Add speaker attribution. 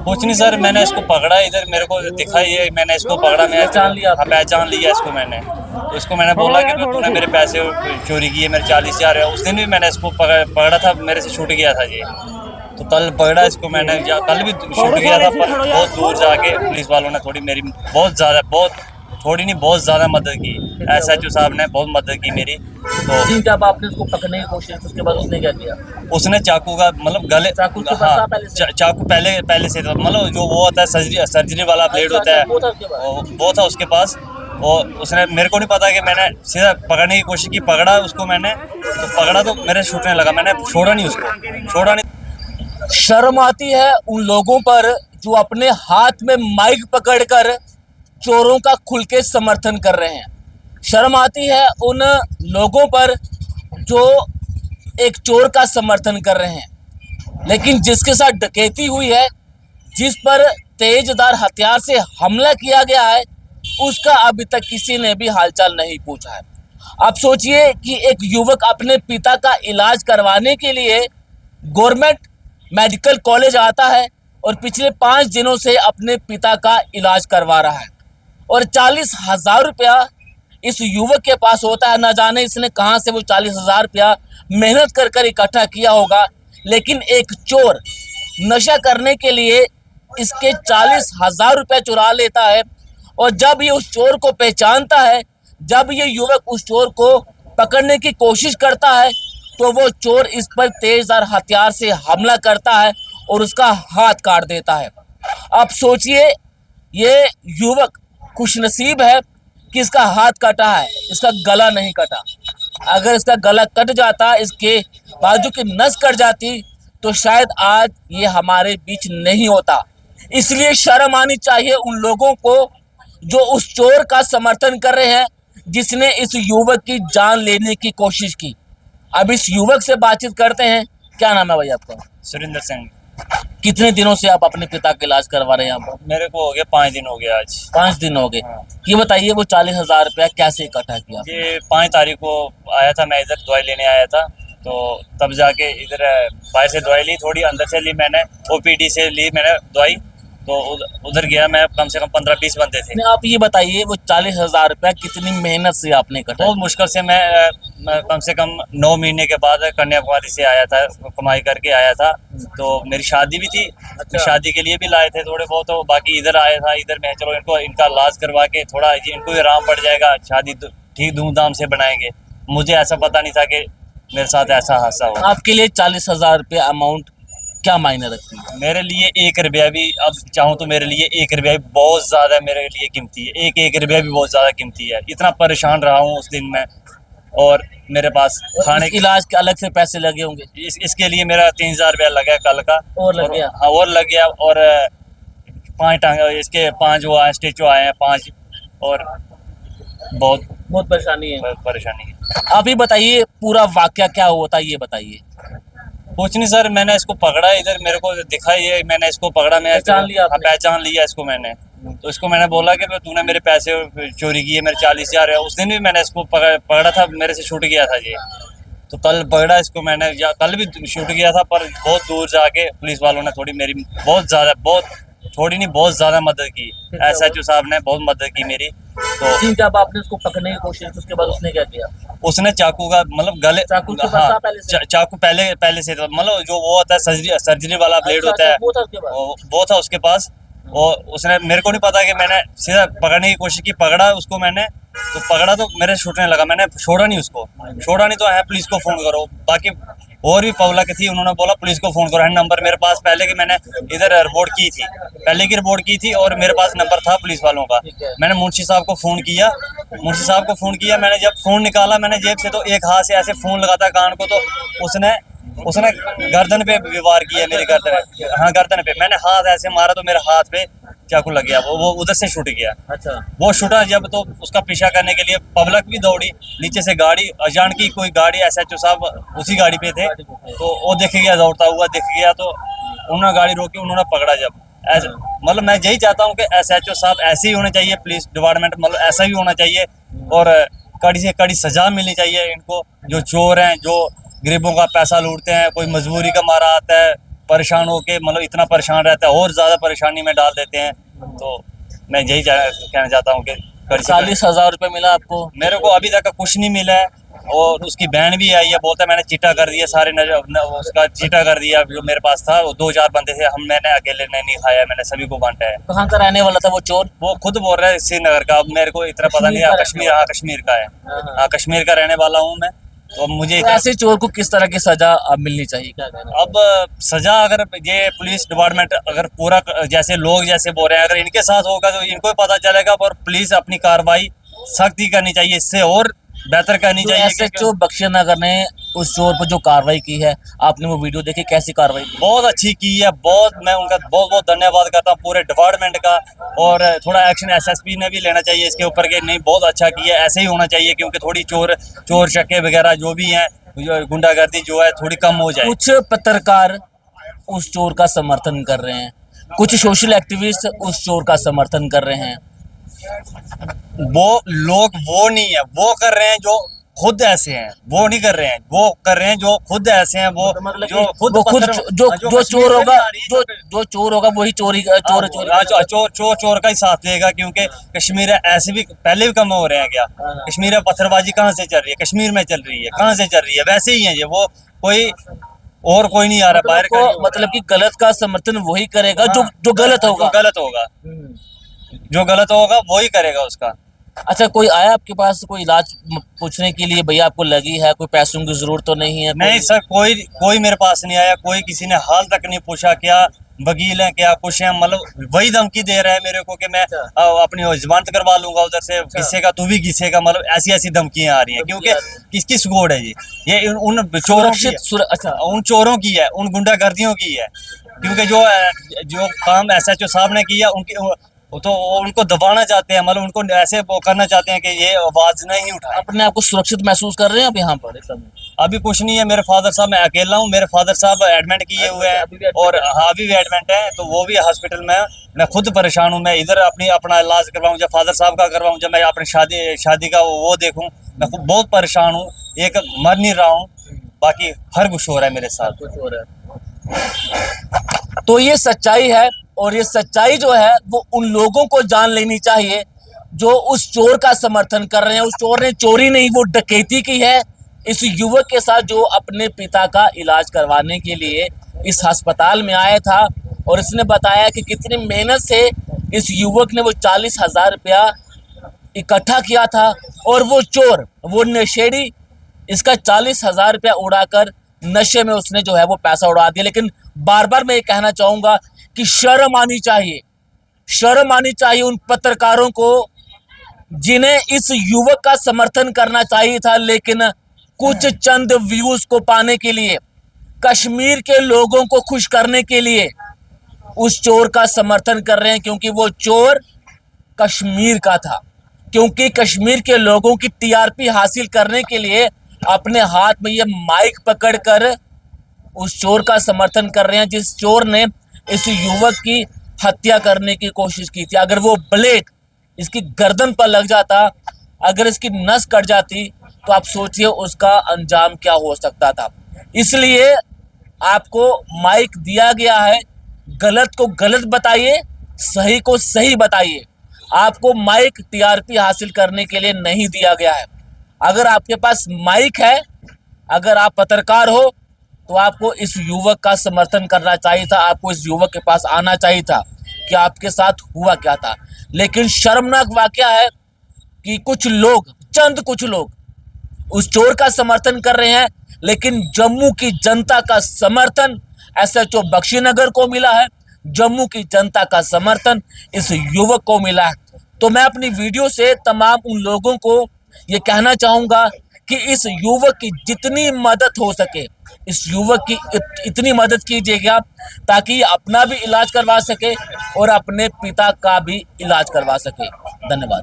Speaker 1: कुछ नहीं सर, मैंने इसको पकड़ा, इधर मेरे को दिखा ये, मैंने इसको पकड़ा, मैं
Speaker 2: पहचान लिया आपने?
Speaker 1: पहचान लिया इसको मैंने। तो इसको मैंने बोला कि तूने मेरे पैसे चोरी किए, मेरे 40,000 है। उस दिन भी मैंने इसको पकड़ा था, मेरे से छूट गया था ये। तो कल पकड़ा इसको मैंने, कल भी छूट गया था, पर बहुत दूर जाके पुलिस वालों ने थोड़ी मेरी थोड़ी नहीं बहुत ज़्यादा मदद की। SHO साहब ने बहुत मदद की मेरी। तो
Speaker 2: लेकिन जब आपने उसको पकड़ने की कोशिश की उसके बाद उसने क्या किया?
Speaker 1: उसने चाकू का मतलब गले,
Speaker 2: चाकू उसके पास
Speaker 1: हाँ,
Speaker 2: था पहले से?
Speaker 1: चाकू पहले से था, मतलब जो वो होता है सर्जरी वाला ब्लेड
Speaker 2: अच्छा,
Speaker 1: होता है,
Speaker 2: वो था उसके पास?
Speaker 1: वो था उसके पास। और उसने, मेरे को नहीं पता कि मैंने सीधा पकड़ने की कोशिश की, पकड़ा उसको मैंने, तो पकड़ा तो मेरे छूटने लगा, मैंने छोड़ा नहीं उसको, छोड़ा नहीं।
Speaker 2: शर्म आती है उन लोगों पर जो अपने हाथ में माइक पकड़कर चोरों का खुल के समर्थन कर रहे हैं। शर्म आती है उन लोगों पर जो एक चोर का समर्थन कर रहे हैं। लेकिन जिसके साथ डकैती हुई है, जिस पर तेजधार हथियार से हमला किया गया है, उसका अभी तक किसी ने भी हालचाल नहीं पूछा है। आप सोचिए कि एक युवक अपने पिता का इलाज करवाने के लिए गवर्नमेंट मेडिकल कॉलेज आता है और पिछले 5 दिनों से अपने पिता का इलाज करवा रहा है और 40,000 रुपया इस युवक के पास होता है। ना जाने इसने कहां से वो 40,000 रुपया मेहनत कर कर इकट्ठा किया होगा। लेकिन एक चोर नशा करने के लिए इसके 40,000 रुपया चुरा लेता है और जब ये उस चोर को पहचानता है, जब ये युवक उस चोर को पकड़ने की कोशिश करता है, तो वो चोर इस पर तेजधार हथियार से हमला करता है और उसका हाथ काट देता है। अब सोचिए, ये युवक खुशनसीब है कि इसका हाथ कटा है, इसका गला नहीं कटा। अगर इसका गला कट जाता, इसके बाजू की नस कट जाती, तो शायद आज ये हमारे बीच नहीं होता। इसलिए शर्म आनी चाहिए उन लोगों को जो उस चोर का समर्थन कर रहे हैं जिसने इस युवक की जान लेने की कोशिश की। अब इस युवक से बातचीत करते हैं। क्या नाम है भाई आपका?
Speaker 1: सुरेंद्र सिंह।
Speaker 2: कितने दिनों से आप अपने पिता का इलाज करवा रहे हैं यहाँ पर?
Speaker 1: मेरे को हो गया 5 दिन हो गया आज।
Speaker 2: 5 दिन हो गए।
Speaker 1: हाँ।
Speaker 2: ये बताइए, वो 40,000 रुपया कैसे इकट्ठा किया?
Speaker 1: ये 5 तारीख को आया था, मैं इधर दवाई लेने आया था, तो तब जाके इधर भाई से दवाई ली, थोड़ी अंदर से ली मैंने, OPD से ली मैंने दवाई। तो उधर गया मैं, कम से कम 15-20 बंदे थे।
Speaker 2: नहीं, आप ये बताइए, वो 40,000 रुपया कितनी मेहनत से आपने इकट्ठा
Speaker 1: बहुत मुश्किल से मैं कम से कम 9 महीने के बाद कन्याकुमारी से आया था, कमाई करके आया था। तो मेरी शादी भी थी,
Speaker 2: अच्छा।
Speaker 1: शादी के लिए भी लाए थे थोड़े बहुत, तो बाकी इधर आया था, इधर मैं चलो इनको इनका इलाज करवा के थोड़ा इनको भी आराम पड़ जाएगा, शादी ठीक धूमधाम से बनाएंगे। मुझे ऐसा पता नहीं था कि मेरे साथ ऐसा हादसा हो।
Speaker 2: आपके लिए 40,000 रुपया अमाउंट क्या मायने रखती है?
Speaker 1: मेरे लिए 1 रुपया भी, अब चाहूँ तो मेरे लिए 1 रुपया भी बहुत ज़्यादा मेरे लिए कीमती है। एक रुपया भी बहुत ज़्यादा कीमती है। इतना परेशान रहा हूँ उस दिन मैं, और मेरे पास खाने
Speaker 2: के इलाज के अलग से पैसे लगे होंगे?
Speaker 1: इसके लिए मेरा 3,000 रुपया लगा कल का,
Speaker 2: और लग गया?
Speaker 1: हाँ, और लग गया। और 5 टांग इसके 5 वो आए, स्टेचू आए हैं 5, और बहुत
Speaker 2: परेशानी है।
Speaker 1: परेशानी है।
Speaker 2: आप ही बताइए, पूरा वाकया क्या हुआ था, ये बताइए।
Speaker 1: कुछ नहीं सर, मैंने इसको पकड़ा, इधर मेरे को दिखा ये, मैंने इसको पकड़ा, मैं
Speaker 2: पहचान लिया आपने?
Speaker 1: पहचान लिया इसको मैंने। तो इसको मैंने बोला कि तूने मेरे पैसे चोरी किए, मेरे 40,000 है। उस दिन भी मैंने इसको पकड़ा था, मेरे से छूट गया था ये। तो कल पकड़ा इसको मैंने, कल भी छूट गया था, पर बहुत दूर जाके पुलिस वालों ने थोड़ी मेरी थोड़ी नहीं बहुत ज़्यादा मदद की। SHO साहब ने बहुत मदद की मेरी। तो
Speaker 2: जब आपने उसको पकड़ने की कोशिश की उसके बाद उसने क्या किया?
Speaker 1: उसने चाकू का मतलब गले,
Speaker 2: चाकू उसके पास
Speaker 1: हाँ,
Speaker 2: था पहले से?
Speaker 1: चाकू पहले से था, मतलब जो वो होता है सर्जरी वाला ब्लेड
Speaker 2: अच्छा,
Speaker 1: होता है,
Speaker 2: वो था उसके पास?
Speaker 1: वो था उसके पास। और उसने, मेरे को नहीं पता कि मैंने सीधा पकड़ने की कोशिश की, पकड़ा उसको मैंने, तो पकड़ा तो मेरे छूटने लगा, मैंने छोड़ा नहीं उसको, छोड़ा नहीं। तो है, पुलिस को फ़ोन करो। बाकी और भी पब्लिक थी, उन्होंने बोला पुलिस को फ़ोन करो। है नंबर मेरे पास पहले की, मैंने इधर रिपोर्ट की थी, पहले की रिपोर्ट की थी, और मेरे पास नंबर था पुलिस वालों का। मैंने मुंशी साहब को फ़ोन किया, मैंने जब फ़ोन निकाला मैंने जेब से, तो एक हाथ से ऐसे फ़ोन लगाता कान को, तो उसने गर्दन पे वार किया, मेरी गर्दन पे, हाँ गर्दन पे। मैंने हाथ ऐसे मारा तो मेरे हाथ पे चाकू लग गया, वो उधर से छूट गया।
Speaker 2: अच्छा।
Speaker 1: वो छूटा जब, तो उसका पीछा करने के लिए पब्लिक भी दौड़ी, नीचे से गाड़ी, अजान की कोई गाड़ी, SHO साहब उसी गाड़ी पे थे, तो वो दिख गया, दौड़ता हुआ दिख गया, तो उन्होंने गाड़ी रोकी, उन्होंने पकड़ा। जब ऐसे, मतलब मैं यही चाहता हूँ कि SHO साहब ऐसे ही होने चाहिए, पुलिस डिपार्टमेंट मतलब ऐसा ही होना चाहिए, और कड़ी से कड़ी सजा मिलनी चाहिए इनको, जो चोर हैं, जो गरीबों का पैसा लूटते हैं, कोई मजबूरी का मारा आता है, परेशान होके मतलब इतना परेशान रहता है और ज़्यादा परेशानी में डाल देते हैं। तो मैं यही कहना चाहता हूँ कि कड़ी से कड़ी
Speaker 2: 40,000 रुपये मिला आपको?
Speaker 1: मेरे को अभी तक कुछ नहीं मिला है। और उसकी बहन भी आई है, बोलता है मैंने चिट्टा कर दिया सारे उसका चिट्टा कर दिया जो मेरे पास था। वो 2-4 बंदे थे, मैंने अकेले ने नहीं खाया, मैंने सभी को बांटा है।
Speaker 2: कहाँ का रहने वाला था वो चोर?
Speaker 1: वो खुद बोल रहा है श्रीनगर का, अब मेरे को इतना पता नहीं है। कश्मीर, हाँ कश्मीर का है। हाँ कश्मीर का रहने वाला हूँ मैं। तो अब मुझे
Speaker 2: तो ऐसे चोर को किस तरह की सजा अब मिलनी चाहिए, क्या कहना है?
Speaker 1: अब सजा अगर ये पुलिस डिपार्टमेंट अगर पूरा जैसे लोग जैसे बोल रहे हैं, अगर इनके साथ होगा तो इनको ही पता चलेगा। पर पुलिस अपनी कार्रवाई सख्ती करनी चाहिए, इससे और बेहतर करनी
Speaker 2: जो
Speaker 1: चाहिए।
Speaker 2: एसएचओ बख्शीनगर ने उस चोर पर जो कार्रवाई की है, आपने वो वीडियो देखी, कैसी कार्रवाई की?
Speaker 1: बहुत अच्छी की है, बहुत मैं उनका बहुत बहुत धन्यवाद करता हूँ पूरे डिपार्टमेंट का। और थोड़ा एक्शन एसएसपी ने भी लेना चाहिए इसके ऊपर कि नहीं बहुत अच्छा किया, ऐसे ही होना चाहिए। क्योंकि थोड़ी चोर चक्के वगैरह जो भी हैं, जो गुंडागर्दी जो है थोड़ी कम हो जाए।
Speaker 2: कुछ पत्रकार उस चोर का समर्थन कर रहे हैं, कुछ सोशल एक्टिविस्ट उस चोर का समर्थन कर रहे हैं।
Speaker 1: वो लोग वो नहीं है, वो कर रहे हैं जो खुद ऐसे हैं, वो नहीं कर रहे हैं। वो कर रहे हैं जो खुद ऐसे हैं, वो
Speaker 2: मतलब
Speaker 1: जो
Speaker 2: कि वो खुद जो चोर होगा, जो चोर होगा वही चोरी
Speaker 1: चोर का ही साथ देगा। क्योंकि कश्मीर ऐसे भी पहले भी कम हो रहे हैं क्या? कश्मीर में पत्थरबाजी कहाँ से चल रही है? कश्मीर में चल रही है, कहाँ से चल रही है? वैसे ही है ये, वो कोई और कोई नहीं आ रहा बाहर का।
Speaker 2: मतलब कि गलत का समर्थन वही करेगा जो गलत होगा।
Speaker 1: गलत होगा, जो गलत होगा वही करेगा उसका।
Speaker 2: अच्छा, कोई आया आपके पास कोई इलाज पूछने के लिए, भैया आपको लगी है, कोई पैसों की जरूरत तो नहीं है?
Speaker 1: नहीं सर, कोई मेरे पास नहीं आया, कोई किसी ने हाल तक नहीं पूछा क्या वकील है क्या कुछ है। मतलब वही धमकी दे रहा है मेरे को कि मैं अपनी जमानत करवा लूंगा उधर से, घिसेगा तू भी घिसेगा। मतलब ऐसी ऐसी धमकियां आ रही हैं। क्योंकि किसकी सुगोड़ है ये उन चोरों की है।
Speaker 2: अच्छा,
Speaker 1: उन चोरों की है, उन गुंडागर्दियों की है। क्योंकि जो काम एसएचओ साहब ने किया तो उनको दबाना चाहते हैं, मतलब उनको ऐसे वो करना चाहते हैं कि ये आवाज नहीं उठाए।
Speaker 2: अपने आप को सुरक्षित महसूस कर रहे हैं अब यहाँ पर इस समय?
Speaker 1: अभी कुछ नहीं है, मेरे फादर साहब, मैं अकेला हूँ। मेरे फादर साहब एडमिट किए हुए हैं और हाँ अभी भी एडमिट है, तो वो भी हॉस्पिटल में। मैं खुद परेशान हूँ, मैं इधर अपना इलाज करवाऊँ, जब फादर साहब का करवाऊँ, जब मैं अपनी शादी का वो देखूँ। मैं बहुत परेशान हूँ, एक मर नहीं रहा हूँ, बाकी हर कुछ हो रहा है मेरे साथ।
Speaker 2: कुछ हो रहा है। तो ये सच्चाई है, और ये सच्चाई जो है वो उन लोगों को जान लेनी चाहिए जो उस चोर का समर्थन कर रहे हैं। उस चोर ने चोरी नहीं, वो डकैती की है इस युवक के साथ, जो अपने पिता का इलाज करवाने के लिए इस अस्पताल में आया था। और इसने बताया कि कितनी मेहनत से इस युवक ने वो 40,000 रुपया इकट्ठा किया था, और वो चोर, वो नशेड़ी, इसका 40,000 रुपया उड़ाकर नशे में उसने जो है वो पैसा उड़ा दिया। लेकिन बार बार मैं ये कहना चाहूंगा कि शर्म आनी चाहिए, शर्म आनी चाहिए उन पत्रकारों को जिन्हें इस युवक का समर्थन करना चाहिए था, लेकिन कुछ चंद व्यूज को पाने के लिए, कश्मीर के लोगों को खुश करने के लिए उस चोर का समर्थन कर रहे हैं। क्योंकि वो चोर कश्मीर का था, क्योंकि कश्मीर के लोगों की टीआरपी हासिल करने के लिए अपने हाथ में ये माइक पकड़कर उस चोर का समर्थन कर रहे हैं, जिस चोर ने इस युवक की हत्या करने की कोशिश की थी। अगर वो ब्लेड इसकी गर्दन पर लग जाता, अगर इसकी नस कट जाती, तो आप सोचिए उसका अंजाम क्या हो सकता था। इसलिए आपको माइक दिया गया है, गलत को गलत बताइए, सही को सही बताइए। आपको माइक टीआरपी हासिल करने के लिए नहीं दिया गया है। अगर आपके पास माइक है, अगर आप पत्रकार हो, तो आपको इस युवक का समर्थन करना चाहिए था। आपको इस युवक के पास आना चाहिए था कि आपके साथ हुआ क्या था। लेकिन शर्मनाक वाकया है कि कुछ लोग, चंद कुछ लोग उस चोर का समर्थन कर रहे हैं, लेकिन जम्मू की जनता का समर्थन एसएचओ बख्शीनगर को मिला है, जम्मू की जनता का समर्थन इस युवक को मिला है। तो मैं अपनी वीडियो से तमाम उन लोगों को ये कहना चाहूंगा कि इस युवक की जितनी मदद हो सके, इस युवक की इतनी मदद कीजिएगा ताकि अपना भी इलाज करवा सके और अपने पिता का भी इलाज करवा सके। धन्यवाद।